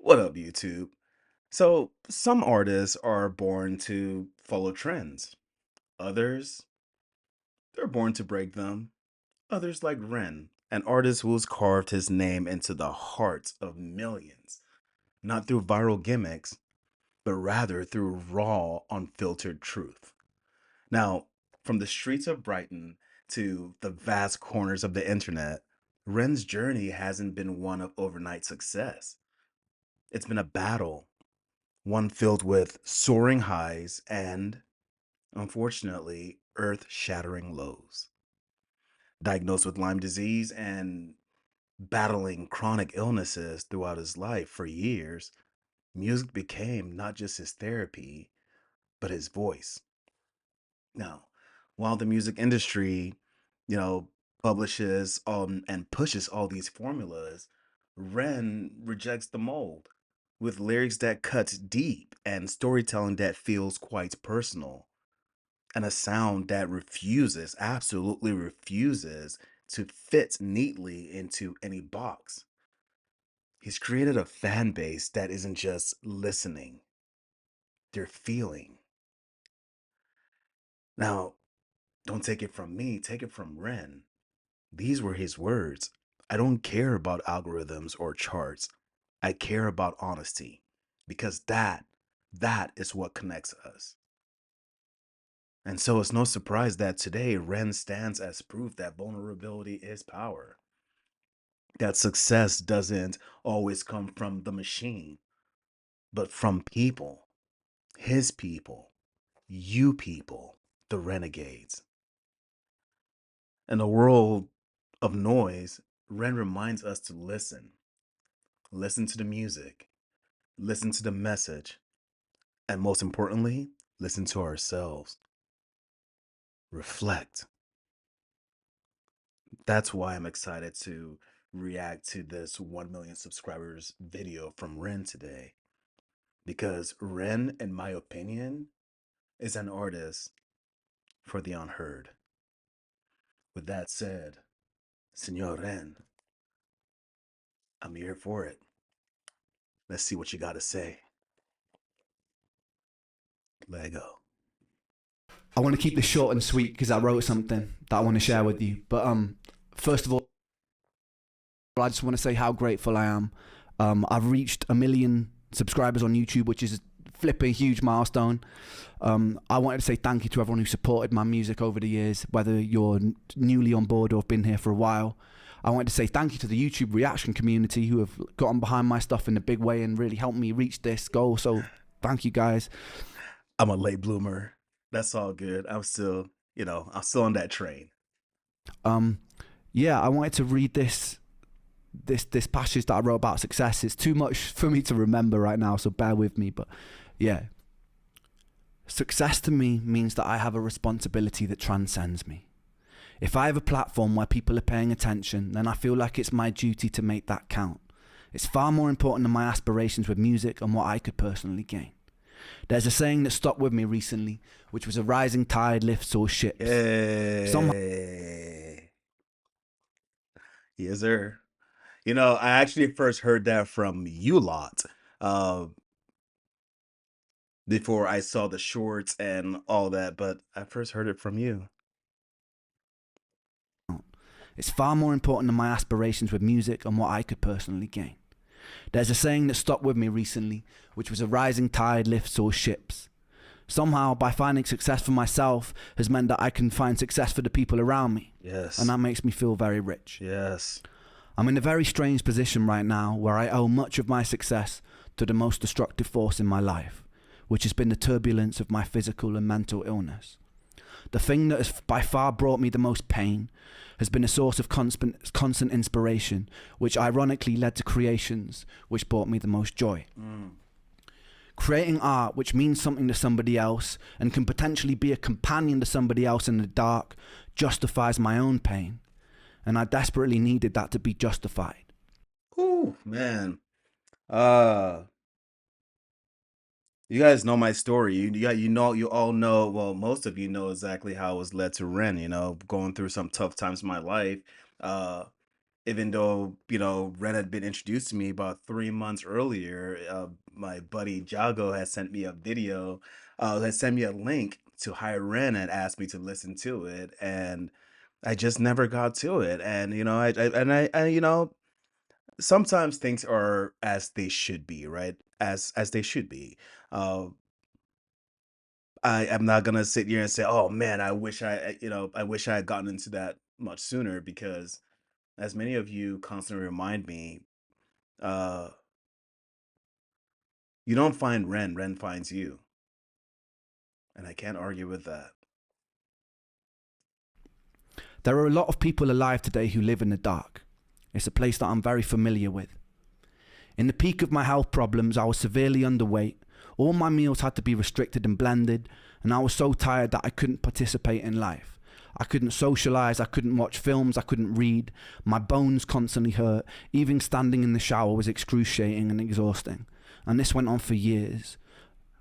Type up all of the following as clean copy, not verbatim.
What up, YouTube? So, some artists are born to follow trends. Others, they're born to break them. Others, like Ren, an artist who's carved his name into the hearts of millions, not through viral gimmicks, but rather through raw, unfiltered truth. Now, from the streets of Brighton to the vast corners of the internet, Ren's journey hasn't been one of overnight success. It's been a battle, one filled with soaring highs and, unfortunately, earth shattering lows. Diagnosed with Lyme disease and battling chronic illnesses throughout his life for years, music became not just his therapy, but his voice. Now, while the music industry, you know, publishes and pushes all these formulas, Ren rejects the mold with lyrics that cut deep and storytelling that feels quite personal and a sound that refuses, absolutely refuses to fit neatly into any box. He's created a fan base that isn't just listening, they're feeling. Now, don't take it from me, take it from Ren. These were his words. I don't care about algorithms or charts. I care about honesty because that is what connects us. And so it's no surprise that today Ren stands as proof that vulnerability is power. That success doesn't always come from the machine, but from people, his people, you people, the renegades. In a world of noise, Ren reminds us to listen. Listen to the music, listen to the message, and most importantly, listen to ourselves. Reflect. That's why I'm excited to react to this 1 million subscribers video from Ren today. Because Ren, in my opinion, is an artist for the unheard. With that said, Senor Ren, I'm here for it. Let's see what you got to say. Lego. I want to keep this short and sweet because I wrote something that I want to share with you. But first of all, I just want to say how grateful I am. I've reached 1 million subscribers on YouTube, which is a flipping huge milestone. I wanted to say thank you to everyone who supported my music over the years, whether you're newly on board or have been here for a while. I wanted to say thank you to the YouTube reaction community who have gotten behind my stuff in a big way and really helped me reach this goal. So thank you guys. I'm a late bloomer. That's all good. I'm still, I'm still on that train. Yeah, I wanted to read this passage that I wrote about success. It's too much for me to remember right now, so bear with me. But yeah, success to me means that I have a responsibility that transcends me. If I have a platform where people are paying attention, then I feel like it's my duty to make that count. It's far more important than my aspirations with music and what I could personally gain. There's a saying that stuck with me recently, which was a rising tide lifts all ships. Hey. Yes, sir. I actually first heard that from you lot before I saw the shorts and all that, but I first heard it from you. It's far more important than my aspirations with music and what I could personally gain. There's a saying that stuck with me recently, which was a rising tide lifts all ships. Somehow, by finding success for myself has meant that I can find success for the people around me. Yes. And that makes me feel very rich. Yes. I'm in a very strange position right now where I owe much of my success to the most destructive force in my life, which has been the turbulence of my physical and mental illness. The thing that has by far brought me the most pain has been a source of constant inspiration, which ironically led to creations which brought me the most joy. Creating art which means something to somebody else and can potentially be a companion to somebody else in the dark justifies my own pain. And I desperately needed that to be justified. Ooh, man. You guys know my story. You all know, well, most of you know exactly how I was led to Ren, going through some tough times in my life. Uh even though, Ren had been introduced to me about 3 months earlier. My buddy Jago had sent me a video, had sent me a link to hire Ren and asked me to listen to it, and I just never got to it. And sometimes things are as they should be, right? As they should be. Uh, I am not gonna sit here and say, "Oh man, I wish I had gotten into that much sooner," because as many of you constantly remind me, uh, you don't find Ren, Ren finds you, and I can't argue with that. There are a lot of people alive today who live in the dark. It's a place that I'm very familiar with. In the peak of my health problems, I was severely underweight. All my meals had to be restricted and blended, and I was so tired that I couldn't participate in life. I couldn't socialise, I couldn't watch films, I couldn't read. My bones constantly hurt. Even standing in the shower was excruciating and exhausting. And this went on for years,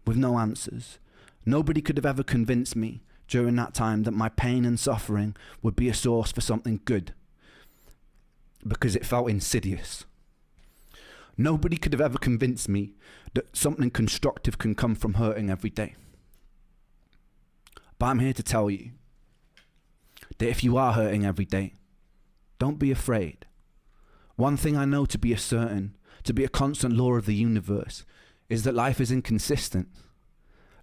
with no answers. Nobody could have ever convinced me during that time that my pain and suffering would be a source for something good, because it felt insidious. Nobody could have ever convinced me that something constructive can come from hurting every day. But I'm here to tell you that if you are hurting every day, don't be afraid. One thing I know to be a certain, to be a constant law of the universe, is that life is inconsistent.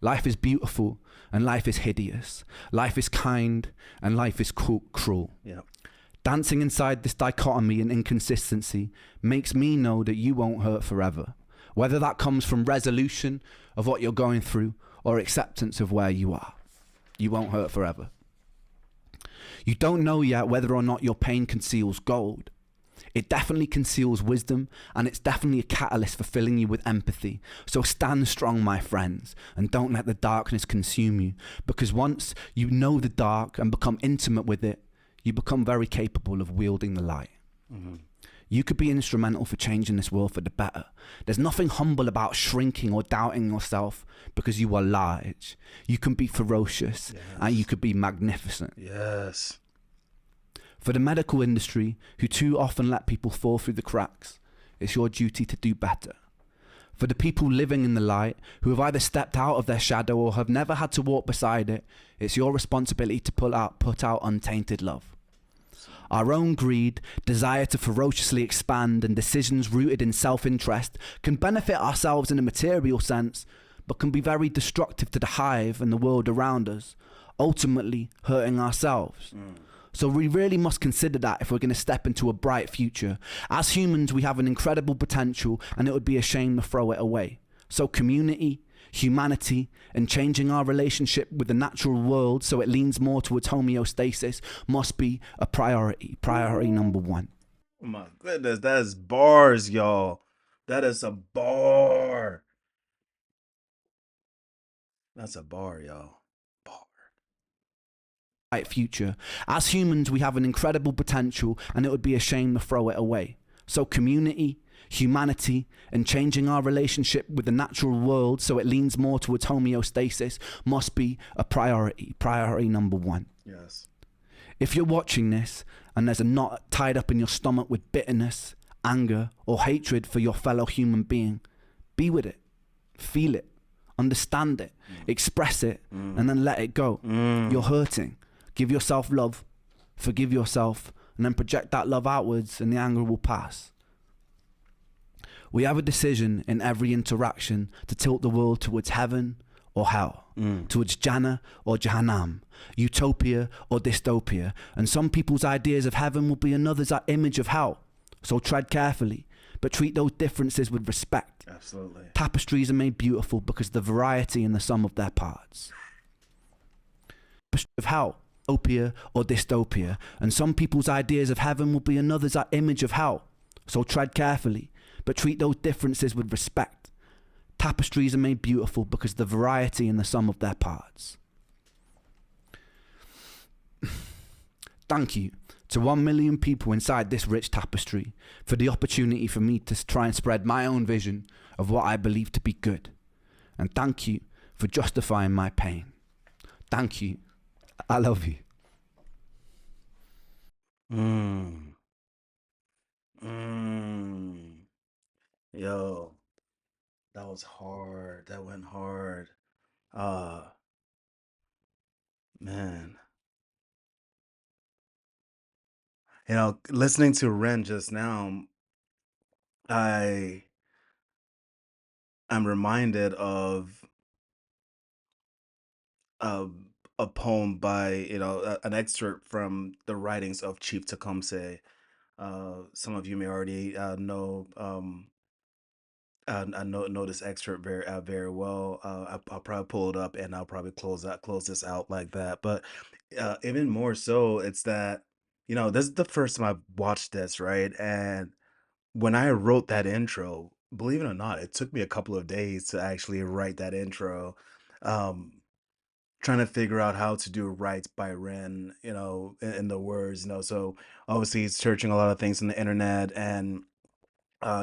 Life is beautiful and life is hideous. Life is kind and life is cruel. Yeah. Dancing inside this dichotomy and inconsistency makes me know that you won't hurt forever. Whether that comes from resolution of what you're going through or acceptance of where you are, you won't hurt forever. You don't know yet whether or not your pain conceals gold. It definitely conceals wisdom, and it's definitely a catalyst for filling you with empathy. So stand strong, my friends, and don't let the darkness consume you, because once you know the dark and become intimate with it, you become very capable of wielding the light. Mm-hmm. You could be instrumental for changing this world for the better. There's nothing humble about shrinking or doubting yourself because you are large. You can be ferocious, Yes. and you could be magnificent. Yes. For the medical industry, who too often let people fall through the cracks, it's your duty to do better. For the people living in the light, who have either stepped out of their shadow or have never had to walk beside it, it's your responsibility to put out untainted love. Our own greed, desire to ferociously expand, and decisions rooted in self-interest can benefit ourselves in a material sense, but can be very destructive to the hive and the world around us, ultimately hurting ourselves. So we really must consider that if we're going to step into a bright future. As humans, we have an incredible potential, and it would be a shame to throw it away. So community, humanity, and changing our relationship with the natural world so it leans more towards homeostasis must be a priority. Priority number one. Oh my goodness, that is bars, y'all. That is a bar. That's a bar, y'all. Bar. Future. As humans, we have an incredible potential, and it would be a shame to throw it away. So community, humanity, and changing our relationship with the natural world so it leans more towards homeostasis must be a priority. Priority number one. Yes. If you're watching this and there's a knot tied up in your stomach with bitterness, anger, or hatred for your fellow human being, be with it, feel it, understand it, express it, and then let it go. You're hurting. Give yourself love, forgive yourself, and then project that love outwards, and the anger will pass. We have a decision in every interaction to tilt the world towards heaven or hell, towards Jannah or Jahannam, utopia or dystopia, and some people's ideas of heaven will be another's image of hell. So tread carefully, but treat those differences with respect. Absolutely. Tapestries are made beautiful because of the variety in the sum of their parts. Of hell, utopia or dystopia, and some people's ideas of heaven will be another's image of hell. So tread carefully, but treat those differences with respect. Tapestries are made beautiful because of the variety in the sum of their parts. Thank you to 1 million people inside this rich tapestry for the opportunity for me to try and spread my own vision of what I believe to be good. And thank you for justifying my pain. Thank you. I love you. Mm. Yo, that was hard. That went hard. Uh, man. Listening to Ren just now, I I'm reminded of a, a poem by, an excerpt from the writings of Chief Tecumseh. Some of you may already know this excerpt very well. I'll probably pull it up and I'll probably close this out like that. But even more so, it's that this is the first time I've watched this, right? And when I wrote that intro, believe it or not, it took me a couple of days to actually write that intro. Um, Trying to figure out how to do right by Ren, in the words, So obviously, searching a lot of things on the internet and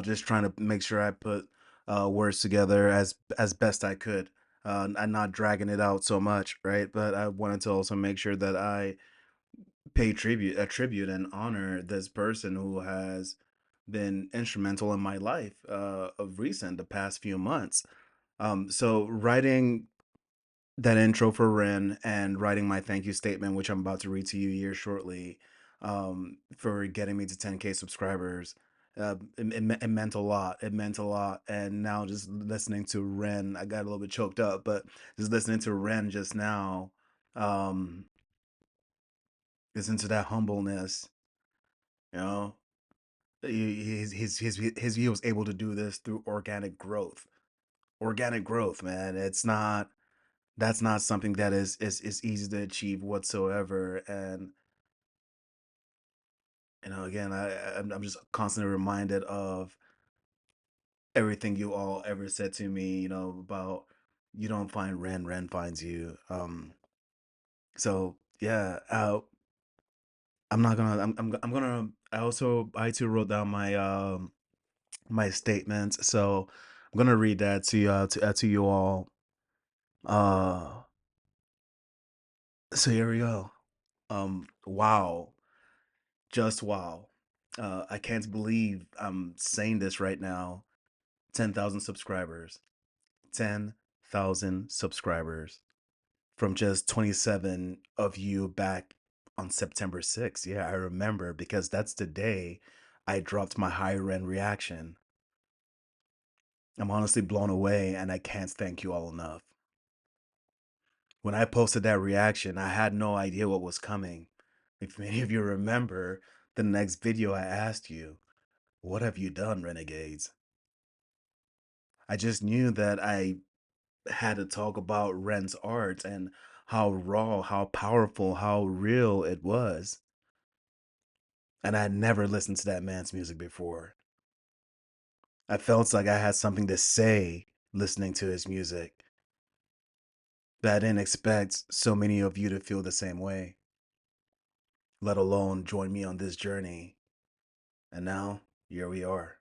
just trying to make sure I put words together as best I could, and not dragging it out so much, right? But I wanted to also make sure that I pay tribute and honor this person who has been instrumental in my life of recent, the past few months. So writing that intro for Ren and writing my thank you statement, which I'm about to read to you here shortly, for getting me to 10K subscribers. It meant a lot. It meant a lot. And now just listening to Ren, I got a little bit choked up, but just listening to Ren just now, um, listen to that humbleness, you know, he was able to do this through organic growth. Organic growth, man. That's not something that is easy to achieve whatsoever. And again, I'm just constantly reminded of everything you all ever said to me, about you don't find Ren, Ren finds you. So yeah, I'm not gonna I'm gonna I too wrote down my statements, so I'm gonna read that to you to you all. Uh, so here we go. Wow. Just wow. I can't believe I'm saying this right now. 10,000 subscribers. 10,000 subscribers from just 27 of you back on September 6th. Yeah, I remember because that's the day I dropped my higher end reaction. I'm honestly blown away and I can't thank you all enough. When I posted that reaction, I had no idea what was coming. If many of you remember, the next video I asked you, what have you done, renegades? I just knew that I had to talk about Ren's art and how raw, how powerful, how real it was. And I had never listened to that man's music before. I felt like I had something to say listening to his music, but I didn't expect so many of you to feel the same way, let alone join me on this journey. And now, here we are,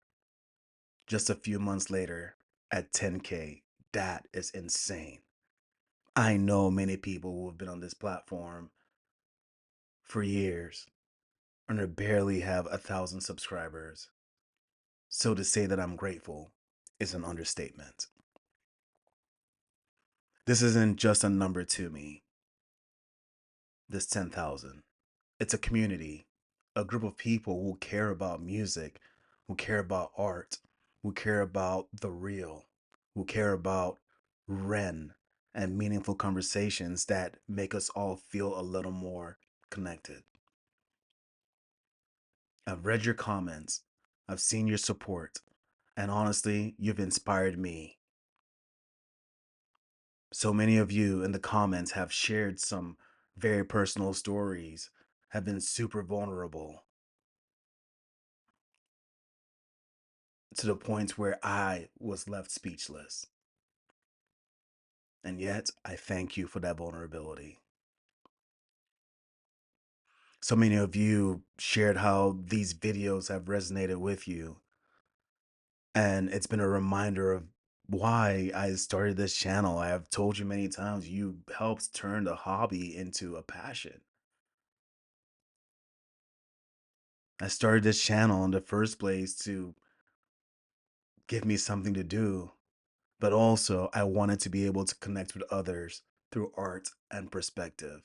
just a few months later at 10K. That is insane. I know many people who have been on this platform for years and they barely have 1,000 subscribers. So to say that I'm grateful is an understatement. This isn't just a number to me, this 10,000. It's a community, a group of people who care about music, who care about art, who care about the real, who care about Ren and meaningful conversations that make us all feel a little more connected. I've read your comments, I've seen your support, and honestly, you've inspired me. So many of you in the comments have shared some very personal stories, have been super vulnerable to the point where I was left speechless. And yet, I thank you for that vulnerability. So many of you shared how these videos have resonated with you. And it's been a reminder of why I started this channel. I have told you many times, you helped turn the hobby into a passion. I started this channel in the first place to give me something to do, but also I wanted to be able to connect with others through art and perspective.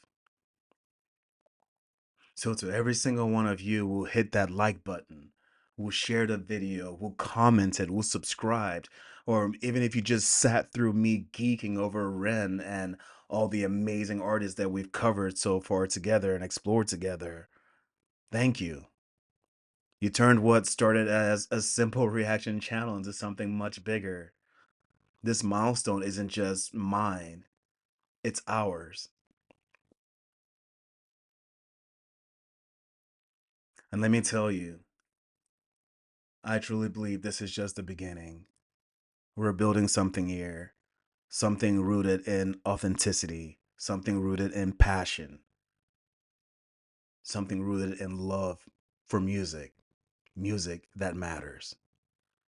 So, to every single one of you who hit that like button, who shared a video, who commented, who subscribed, or even if you just sat through me geeking over Ren and all the amazing artists that we've covered so far together and explored together, thank you. You turned what started as a simple reaction channel into something much bigger. This milestone isn't just mine, it's ours. And let me tell you, I truly believe this is just the beginning. We're building something here, something rooted in authenticity, something rooted in passion, something rooted in love for music, music that matters.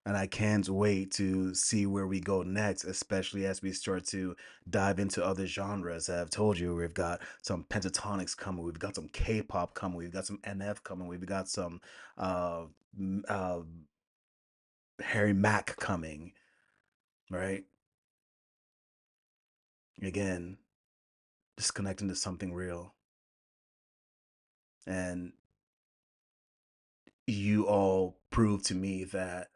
And I can't wait to see where we go next, especially as we start to dive into other genres. I've told you we've got some pentatonics coming, we've got some K-pop coming, we've got some NF coming, we've got some uh, uh, Harry Mack coming, right? Again, just connecting to something real. And you all prove to me that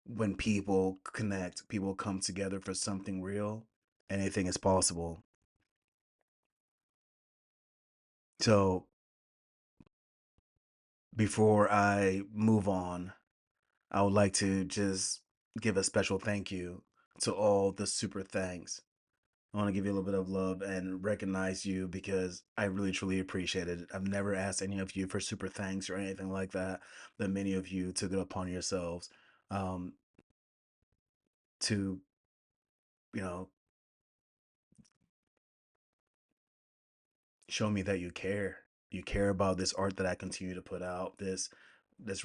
when people connect, people come together for something real, anything is possible. So before I move on, I would like to just give a special thank you to all the super thanks. I want to give you a little bit of love and recognize you because I really truly appreciate it. I've never asked any of you for super thanks or anything like that, but many of you took it upon yourselves um, to, you know, show me that you care. You care about this art that I continue to put out, this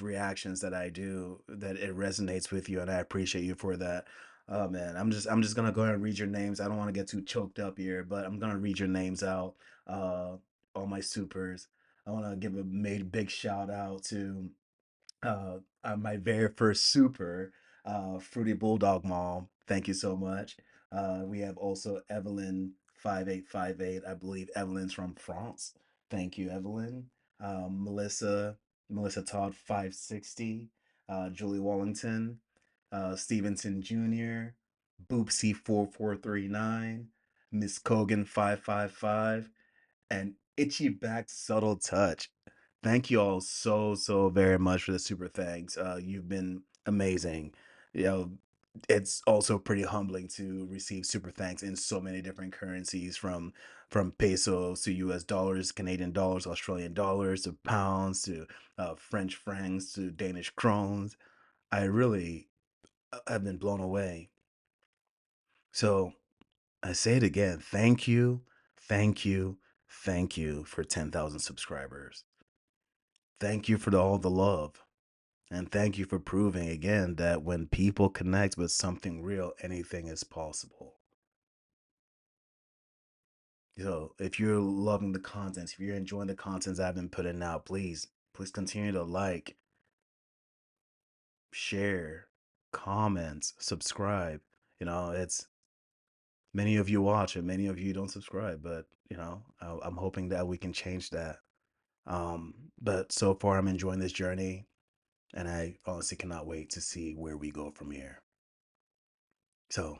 reactions that I do, that it resonates with you, and I appreciate you for that. Oh man, I'm just gonna go ahead and read your names. I don't want to get too choked up here, but I'm gonna read your names out. Uh, all my supers. I want to give a made big shout out to my very first super, Fruity Bulldog Mom. Thank you so much. We have also Evelyn 5858. I believe Evelyn's from France. Thank you, Evelyn. Melissa Todd 560. Julie Wallington. Stevenson Jr. Boopsy 4439. Miss Cogan 555 and itchy back subtle touch. Thank you all so very much for the super thanks. You've been amazing. You know, it's also pretty humbling to receive super thanks in so many different currencies, from pesos to US dollars, Canadian dollars, Australian dollars, to pounds, to French francs, to Danish krones. I really have been blown away. So I say it again. Thank you, thank you, thank you for 10,000 subscribers. Thank you for all the love. And thank you for proving again that when people connect with something real, anything is possible. So if you're loving the content, if you're enjoying the content I've been putting out, please continue to like, share, comment, subscribe. It's many of you watch and many of you don't subscribe, but I'm hoping that we can change that. But so far, I'm enjoying this journey, and I honestly cannot wait to see where we go from here. So,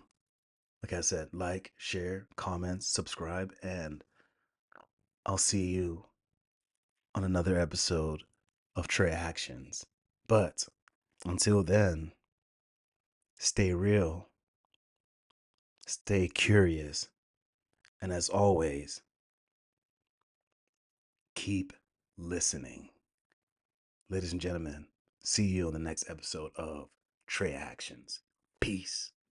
like I said, like, share, comment, subscribe, and I'll see you on another episode of Tréactions. But until then, stay real, stay curious, and as always, keep listening. Ladies and gentlemen, see you on the next episode of Tréactions. Peace.